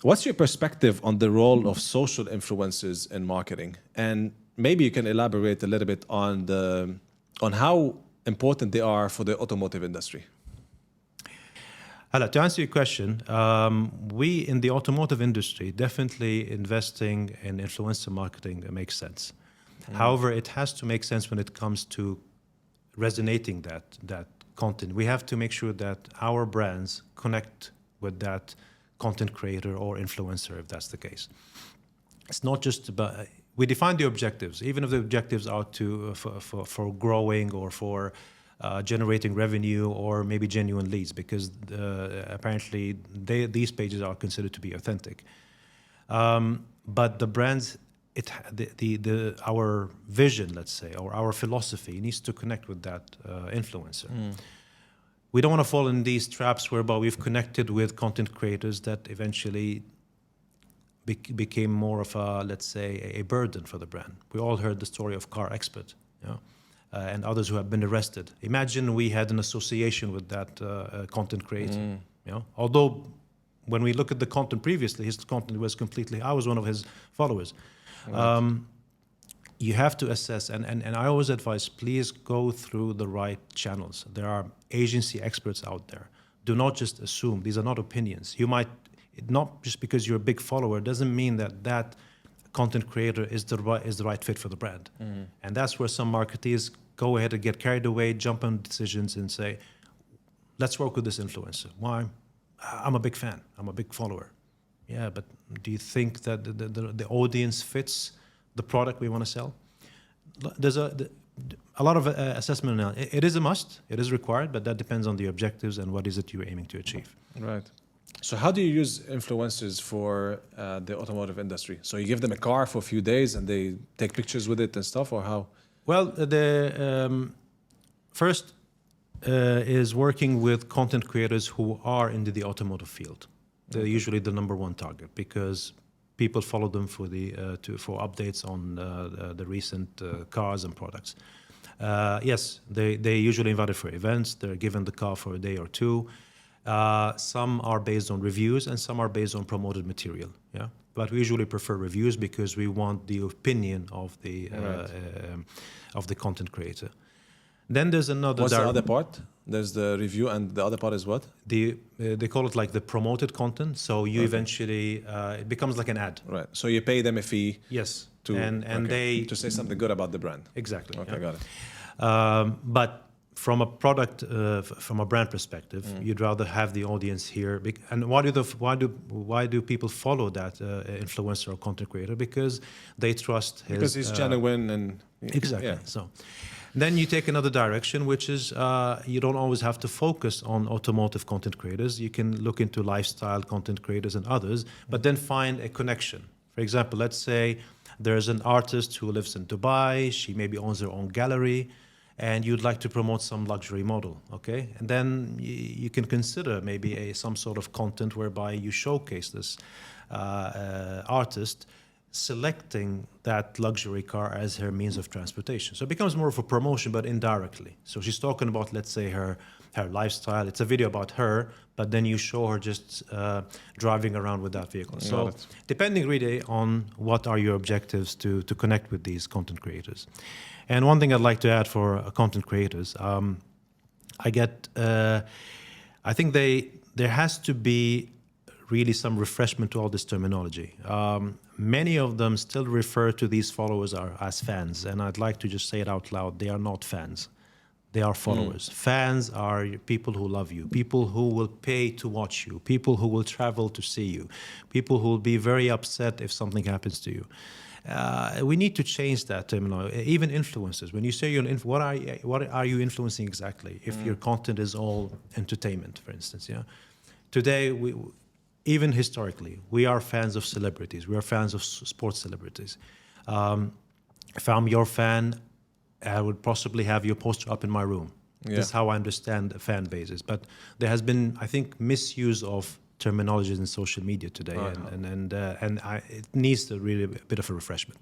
What's your perspective on the role of social influencers in marketing? And maybe you can elaborate a little bit on how important they are for the automotive industry. Hala, to answer your question, we in the automotive industry definitely investing in influencer marketing makes sense. However, it has to make sense when it comes to resonating that content. We have to make sure that our brands connect with that content creator or influencer, if that's the case. It's not just about, we define the objectives, even if the objectives are for growing or for generating revenue or maybe genuine leads, because apparently these pages are considered to be authentic. But the brands, our vision, let's say, or our philosophy needs to connect with that influencer. We don't want to fall in these traps whereby we've connected with content creators that eventually became more of a, let's say, a burden for the brand. We all heard the story of Car Expert, you know, and others who have been arrested. Imagine we had an association with that content creator. You know, although when we look at the content previously, his content was completely, I was one of his followers. Right. You have to assess, and I always advise, please go through the right channels. There are agency experts out there. Do not just assume. These are not opinions. You might, not just because you're a big follower, doesn't mean that that content creator is the right fit for the brand. And that's where some marketeers go ahead and get carried away, jump on decisions and say, let's work with this influencer. Why? I'm a big fan. I'm a big follower. Yeah, but do you think that the audience fits the product we want to sell? There's a lot of assessment now. It is a must, it is required, but that depends on the objectives and what is it you're aiming to achieve. Right. So how do you use influencers for the automotive industry? So you give them a car for a few days and they take pictures with it and stuff, or how? Well, the first is working with content creators who are into the automotive field. They're usually the #1 target because people follow them for for updates on the recent cars and products. Yes, they usually invited for events. They're given the car for a day or two. Some are based on reviews and some are based on promoted material. Yeah, but we usually prefer reviews because we want the opinion of the content creator. Then there's another. What's the other part? There's the review, and the other part is what? They call it like the promoted content. So you eventually it becomes like an ad. Right. So you pay them a fee. Yes. To they to say something good about the brand. Exactly. Okay, got it. But from a product, from a brand perspective, you'd rather have the audience here. And why do people follow that influencer or content creator? Because they trust his. Because he's genuine and. Exactly. Yeah. So. Then you take another direction, which is you don't always have to focus on automotive content creators. You can look into lifestyle content creators and others, but then find a connection. For example, let's say there's an artist who lives in Dubai. She maybe owns her own gallery, and you'd like to promote some luxury model, okay? And then you can consider maybe some sort of content whereby you showcase this artist selecting that luxury car as her means of transportation. So it becomes more of a promotion, but indirectly. So she's talking about, let's say, her lifestyle. It's a video about her, but then you show her just driving around with that vehicle. So depending really on what are your objectives to connect with these content creators. And one thing I'd like to add for content creators, I think there has to be really some refreshment to all this terminology. Many of them still refer to these followers as fans, and I'd like to just say it out loud. They are not fans. They are followers. Fans are people who love you, people who will pay to watch you, people who will travel to see you, people who will be very upset if something happens to you. We need to change that terminology. Even influencers. When you say what are you influencing exactly? If your content is all entertainment, for instance, yeah. Today, even historically, we are fans of celebrities. We are fans of sports celebrities. If I'm your fan, I would possibly have your poster up in my room. Yeah. That's how I understand fan bases. But there has been, I think, misuse of terminologies in social media today, it needs really a bit of a refreshment.